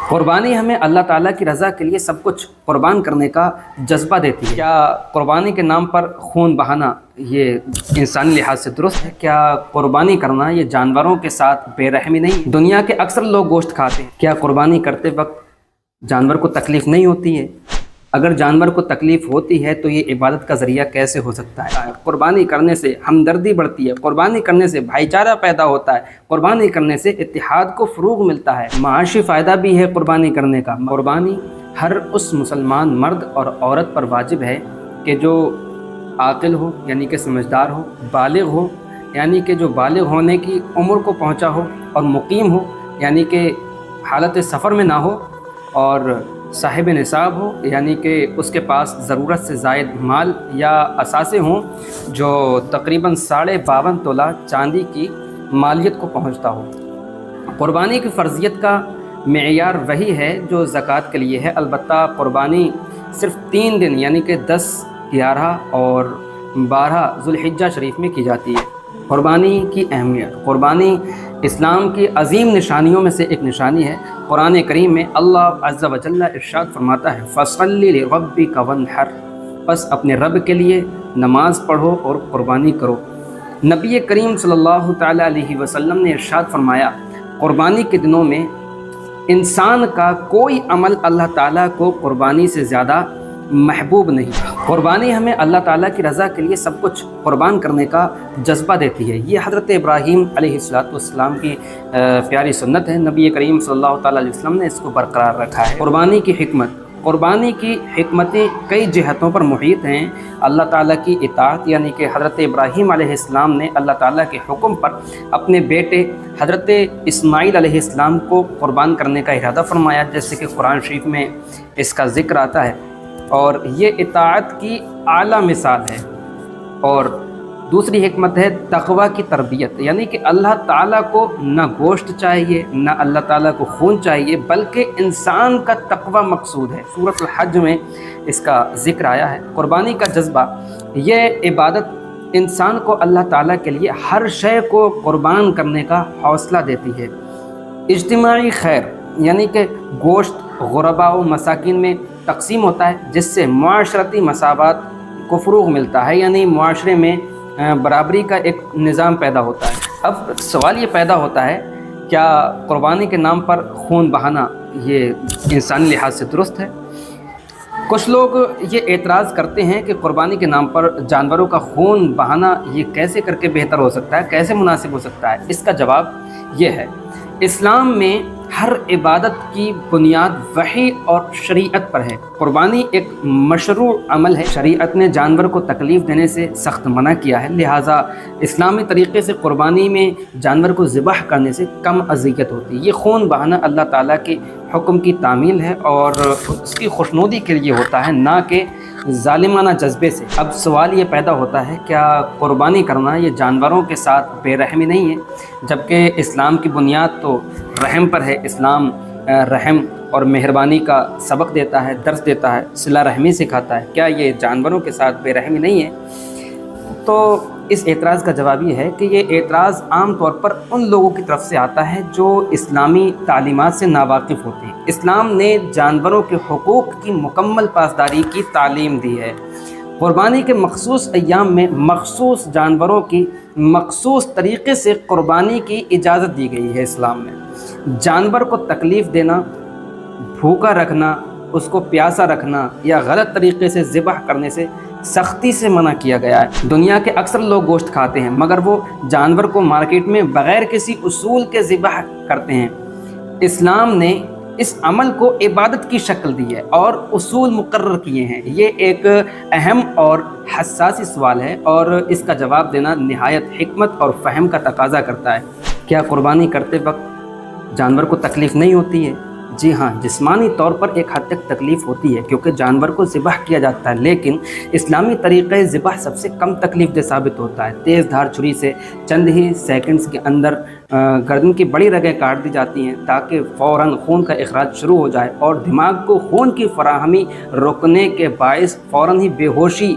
قربانی ہمیں اللہ تعالیٰ کی رضا کے لیے سب کچھ قربان کرنے کا جذبہ دیتی ہے۔ کیا قربانی کے نام پر خون بہانا یہ انسانی لحاظ سے درست ہے؟ کیا قربانی کرنا یہ جانوروں کے ساتھ بے رحمی نہیں؟ دنیا کے اکثر لوگ گوشت کھاتے ہیں، کیا قربانی کرتے وقت جانور کو تکلیف نہیں ہوتی ہے؟ اگر جانور کو تکلیف ہوتی ہے تو یہ عبادت کا ذریعہ کیسے ہو سکتا ہے؟ قربانی کرنے سے ہمدردی بڑھتی ہے، قربانی کرنے سے بھائی چارہ پیدا ہوتا ہے، قربانی کرنے سے اتحاد کو فروغ ملتا ہے، معاشی فائدہ بھی ہے قربانی کرنے کا۔ قربانی ہر اس مسلمان مرد اور عورت پر واجب ہے کہ جو عاقل ہو یعنی کہ سمجھدار ہو، بالغ ہو یعنی کہ جو بالغ ہونے کی عمر کو پہنچا ہو، اور مقیم ہو یعنی کہ حالت سفر میں نہ ہو، اور صاحب نصاب ہو یعنی کہ اس کے پاس ضرورت سے زائد مال یا اثاثے ہوں جو تقریباً 52.5 تولہ چاندی کی مالیت کو پہنچتا ہو۔ قربانی کی فرضیت کا معیار وہی ہے جو زکوٰۃ کے لیے ہے، البتہ قربانی صرف 3 دن یعنی کہ 10، 11 اور 12 ذوالحجہ شریف میں کی جاتی ہے۔ قربانی کی اہمیت۔ قربانی اسلام کی عظیم نشانیوں میں سے ایک نشانی ہے۔ قرآن کریم میں اللہ عز و جل ارشاد فرماتا ہے فَصَلِّ لِرَبِّكَ وَانْحَرْ، بس اپنے رب کے لیے نماز پڑھو اور قربانی کرو۔ نبی کریم صلی اللہ تعالیٰ علیہ وسلم نے ارشاد فرمایا قربانی کے دنوں میں انسان کا کوئی عمل اللہ تعالیٰ کو قربانی سے زیادہ محبوب نہیں۔ قربانی ہمیں اللہ تعالیٰ کی رضا کے لیے سب کچھ قربان کرنے کا جذبہ دیتی ہے۔ یہ حضرت ابراہیم علیہ السلام کی پیاری سنت ہے۔ نبی کریم صلی اللہ تعالیٰ علیہ وسلم نے اس کو برقرار رکھا ہے۔ قربانی کی حکمت۔ قربانی کی حکمتیں کئی جہتوں پر محیط ہیں۔ اللہ تعالیٰ کی اطاعت یعنی کہ حضرت ابراہیم علیہ السلام نے اللہ تعالیٰ کے حکم پر اپنے بیٹے حضرت اسماعیل علیہ السلام کو قربان کرنے کا ارادہ فرمایا، جیسے کہ قرآن شریف میں اس کا ذکر آتا ہے، اور یہ اطاعت کی اعلیٰ مثال ہے۔ اور دوسری حکمت ہے تقوی کی تربیت، یعنی کہ اللہ تعالیٰ کو نہ گوشت چاہیے نہ اللہ تعالیٰ کو خون چاہیے، بلکہ انسان کا تقوی مقصود ہے۔ سورۃ الحج میں اس کا ذکر آیا ہے۔ قربانی کا جذبہ، یہ عبادت انسان کو اللہ تعالیٰ کے لیے ہر شے کو قربان کرنے کا حوصلہ دیتی ہے۔ اجتماعی خیر، یعنی کہ گوشت غرباء و مساکین میں تقسیم ہوتا ہے، جس سے معاشرتی مساوات کو فروغ ملتا ہے، یعنی معاشرے میں برابری کا ایک نظام پیدا ہوتا ہے۔ اب سوال یہ پیدا ہوتا ہے کیا قربانی کے نام پر خون بہانا یہ انسانی لحاظ سے درست ہے؟ کچھ لوگ یہ اعتراض کرتے ہیں کہ قربانی کے نام پر جانوروں کا خون بہانا یہ کیسے کر کے بہتر ہو سکتا ہے، کیسے مناسب ہو سکتا ہے؟ اس کا جواب یہ ہے، اسلام میں ہر عبادت کی بنیاد وحی اور شریعت پر ہے۔ قربانی ایک مشروع عمل ہے، شریعت نے جانور کو تکلیف دینے سے سخت منع کیا ہے، لہٰذا اسلامی طریقے سے قربانی میں جانور کو ذبح کرنے سے کم اذیت ہوتی ہے۔ یہ خون بہانا اللہ تعالیٰ کے حکم کی تعمیل ہے اور اس کی خوشنودی کے لیے ہوتا ہے، نہ کہ ظالمانہ جذبے سے۔ اب سوال یہ پیدا ہوتا ہے کیا قربانی کرنا یہ جانوروں کے ساتھ بے رحمی نہیں ہے؟ جبکہ اسلام کی بنیاد تو رحم پر ہے۔ اسلام رحم اور مہربانی کا سبق دیتا ہے، درس دیتا ہے، صلہ رحمی سکھاتا ہے، کیا یہ جانوروں کے ساتھ بے رحمی نہیں ہے؟ تو اس اعتراض کا جواب یہ ہے کہ یہ اعتراض عام طور پر ان لوگوں کی طرف سے آتا ہے جو اسلامی تعلیمات سے ناواقف ہوتے ہیں۔ اسلام نے جانوروں کے حقوق کی مکمل پاسداری کی تعلیم دی ہے۔ قربانی کے مخصوص ایام میں مخصوص جانوروں کی مخصوص طریقے سے قربانی کی اجازت دی گئی ہے۔ اسلام میں جانور کو تکلیف دینا، بھوکا رکھنا، اس کو پیاسا رکھنا یا غلط طریقے سے ذبح کرنے سے سختی سے منع کیا گیا ہے۔ دنیا کے اکثر لوگ گوشت کھاتے ہیں مگر وہ جانور کو مارکیٹ میں بغیر کسی اصول کے ذبح کرتے ہیں۔ اسلام نے اس عمل کو عبادت کی شکل دی ہے اور اصول مقرر کیے ہیں۔ یہ ایک اہم اور حساس سوال ہے اور اس کا جواب دینا نہایت حکمت اور فہم کا تقاضا کرتا ہے۔ کیا قربانی کرتے وقت جانور کو تکلیف نہیں ہوتی ہے؟ جی ہاں، جسمانی طور پر ایک حد تک تکلیف ہوتی ہے کیونکہ جانور کو ذبح کیا جاتا ہے، لیکن اسلامی طریقے ذبح سب سے کم تکلیف دہ ثابت ہوتا ہے۔ تیز دھار چھری سے چند ہی سیکنڈز کے اندر گردن کی بڑی رگیں کاٹ دی جاتی ہیں تاکہ فوراً خون کا اخراج شروع ہو جائے، اور دماغ کو خون کی فراہمی روکنے کے باعث فوراً ہی بے ہوشی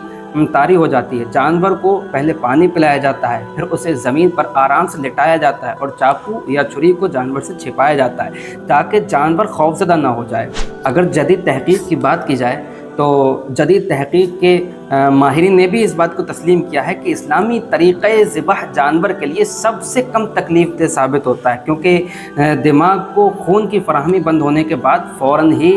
طاری ہو جاتی ہے۔ جانور کو پہلے پانی پلایا جاتا ہے، پھر اسے زمین پر آرام سے لٹایا جاتا ہے اور چاقو یا چھری کو جانور سے چھپایا جاتا ہے تاکہ جانور خوفزدہ نہ ہو جائے۔ اگر جدید تحقیق کی بات کی جائے تو جدید تحقیق کے ماہرین نے بھی اس بات کو تسلیم کیا ہے کہ اسلامی طریقہ ذبح جانور کے لیے سب سے کم تکلیف دہ ثابت ہوتا ہے، کیونکہ دماغ کو خون کی فراہمی بند ہونے کے بعد فوراً ہی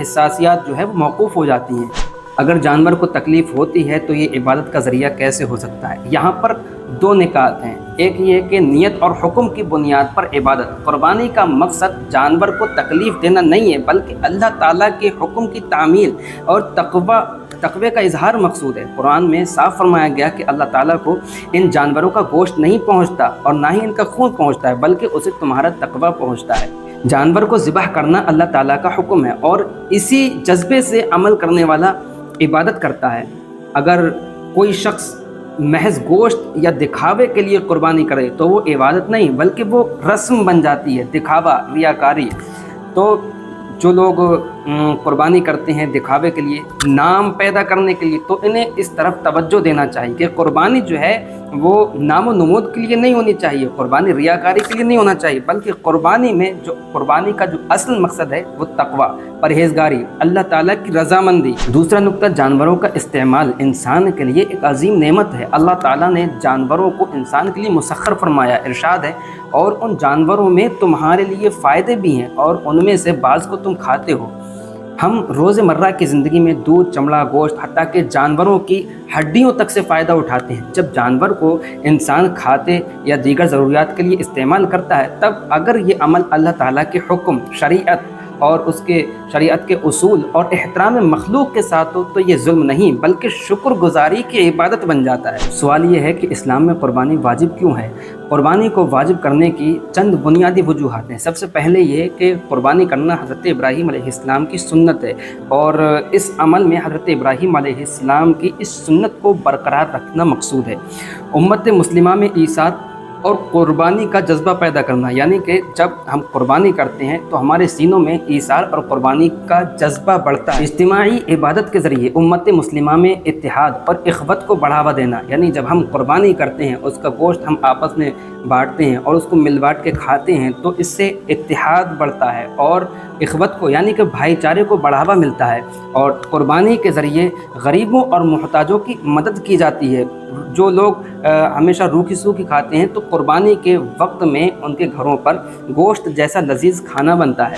حساسیات جو ہے وہ موقوف ہو جاتی ہیں۔ اگر جانور کو تکلیف ہوتی ہے تو یہ عبادت کا ذریعہ کیسے ہو سکتا ہے؟ یہاں پر دو نکات ہیں۔ ایک یہ کہ نیت اور حکم کی بنیاد پر عبادت۔ قربانی کا مقصد جانور کو تکلیف دینا نہیں ہے، بلکہ اللہ تعالیٰ کے حکم کی تعمیل اور تقوی کا اظہار مقصود ہے۔ قرآن میں صاف فرمایا گیا کہ اللہ تعالیٰ کو ان جانوروں کا گوشت نہیں پہنچتا اور نہ ہی ان کا خون پہنچتا ہے، بلکہ اسے تمہارا تقوی پہنچتا ہے۔ جانور کو ذبح کرنا اللہ تعالیٰ کا حکم ہے اور اسی جذبے سے عمل کرنے والا عبادت کرتا ہے۔ اگر کوئی شخص محض گوشت یا دکھاوے کے لیے قربانی کرے تو وہ عبادت نہیں بلکہ وہ رسم بن جاتی ہے، دکھاوا، ریاکاری۔ تو جو لوگ قربانی کرتے ہیں دکھاوے کے لیے، نام پیدا کرنے کے لیے، تو انہیں اس طرف توجہ دینا چاہیے کہ قربانی جو ہے وہ نام و نمود کے لیے نہیں ہونی چاہیے، قربانی ریاکاری کے لیے نہیں ہونا چاہیے، بلکہ قربانی میں جو قربانی کا جو اصل مقصد ہے وہ تقوی، پرہیزگاری، اللہ تعالیٰ کی رضامندی۔ دوسرا نقطہ، جانوروں کا استعمال انسان کے لیے ایک عظیم نعمت ہے۔ اللہ تعالیٰ نے جانوروں کو انسان کے لیے مسخر فرمایا، ارشاد ہے اور ان جانوروں میں تمہارے لیے فائدے بھی ہیں اور ان میں سے بعض کو تم کھاتے ہو۔ ہم روزمرہ کی زندگی میں دودھ، چمڑا، گوشت، حتیٰ کہ جانوروں کی ہڈیوں تک سے فائدہ اٹھاتے ہیں۔ جب جانور کو انسان کھاتے یا دیگر ضروریات کے لیے استعمال کرتا ہے، تب اگر یہ عمل اللہ تعالیٰ کے حکم، شریعت اور اس کے شریعت کے اصول اور احترام مخلوق کے ساتھ ہو تو یہ ظلم نہیں بلکہ شکر گزاری کی عبادت بن جاتا ہے۔ سوال یہ ہے کہ اسلام میں قربانی واجب کیوں ہے؟ قربانی کو واجب کرنے کی چند بنیادی وجوہات ہیں۔ سب سے پہلے یہ کہ قربانی کرنا حضرت ابراہیم علیہ السلام کی سنت ہے اور اس عمل میں حضرت ابراہیم علیہ السلام کی اس سنت کو برقرار رکھنا مقصود ہے۔ امت مسلمہ میں ایثار اور قربانی کا جذبہ پیدا کرنا، یعنی کہ جب ہم قربانی کرتے ہیں تو ہمارے سینوں میں ایثار اور قربانی کا جذبہ بڑھتا ہے۔ اجتماعی عبادت کے ذریعے امت مسلمہ میں اتحاد اور اخوت کو بڑھاوا دینا، یعنی جب ہم قربانی کرتے ہیں، اس کا گوشت ہم آپس میں بانٹتے ہیں اور اس کو مل بانٹ کے کھاتے ہیں تو اس سے اتحاد بڑھتا ہے اور اخوت کو یعنی کہ بھائی چارے کو بڑھاوا ملتا ہے، اور قربانی کے ذریعے غریبوں اور محتاجوں کی مدد کی جاتی ہے۔ جو لوگ ہمیشہ روکھی سوکھی کھاتے ہیں تو قربانی کے وقت میں ان کے گھروں پر گوشت جیسا لذیذ کھانا بنتا ہے۔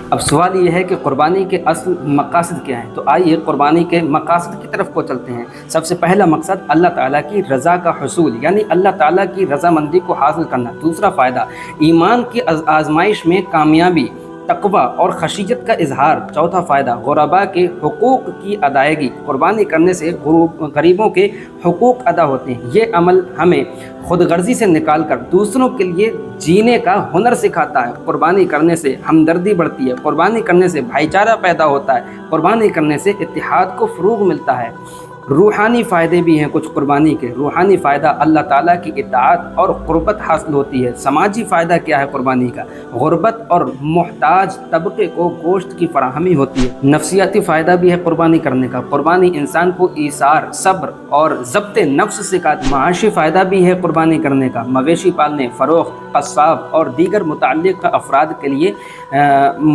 اب سوال یہ ہے کہ قربانی کے اصل مقاصد کیا ہیں؟ تو آئیے قربانی کے مقاصد کی طرف کو چلتے ہیں۔ سب سے پہلا مقصد اللہ تعالیٰ کی رضا کا حصول، یعنی اللہ تعالیٰ کی رضامندی کو حاصل کرنا۔ دوسرا فائدہ، ایمان کی آزمائش میں کامیابی، تقوی اور خشیت کا اظہار۔ چوتھا فائدہ، غرباء کے حقوق کی ادائیگی۔ قربانی کرنے سے غریبوں کے حقوق ادا ہوتے ہیں۔ یہ عمل ہمیں خود غرضی سے نکال کر دوسروں کے لیے جینے کا ہنر سکھاتا ہے۔ قربانی کرنے سے ہمدردی بڑھتی ہے، قربانی کرنے سے بھائی چارہ پیدا ہوتا ہے، قربانی کرنے سے اتحاد کو فروغ ملتا ہے۔ روحانی فائدے بھی ہیں کچھ قربانی کے۔ روحانی فائدہ، اللہ تعالیٰ کی اطاعت اور قربت حاصل ہوتی ہے۔ سماجی فائدہ کیا ہے قربانی کا؟ غربت اور محتاج طبقے کو گوشت کی فراہمی ہوتی ہے۔ نفسیاتی فائدہ بھی ہے قربانی کرنے کا۔ قربانی انسان کو ایثار، صبر اور ضبط نفس سکھاتی ہے۔ معاشی فائدہ بھی ہے قربانی کرنے کا۔ مویشی پالنے، فروخت، قصاب اور دیگر متعلق افراد کے لیے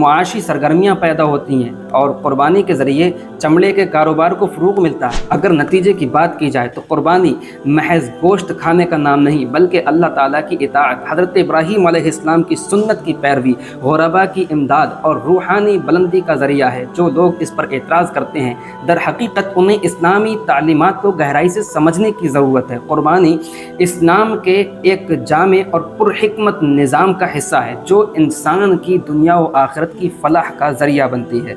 معاشی سرگرمیاں پیدا ہوتی ہیں اور قربانی کے ذریعے چمڑے کے کاروبار کو فروغ ملتا ہے۔ اگر نتیجے کی بات کی جائے تو قربانی محض گوشت کھانے کا نام نہیں بلکہ اللہ تعالیٰ کی اطاعت، حضرت ابراہیم علیہ السلام کی سنت کی پیروی، غرباء کی امداد اور روحانی بلندی کا ذریعہ ہے۔ جو لوگ اس پر اعتراض کرتے ہیں در حقیقت انہیں اسلامی تعلیمات کو گہرائی سے سمجھنے کی ضرورت ہے۔ قربانی اسلام کے ایک جامع اور پرحکمت نظام کا حصہ ہے جو انسان کی دنیا و آخرت کی فلاح کا ذریعہ بنتی ہے۔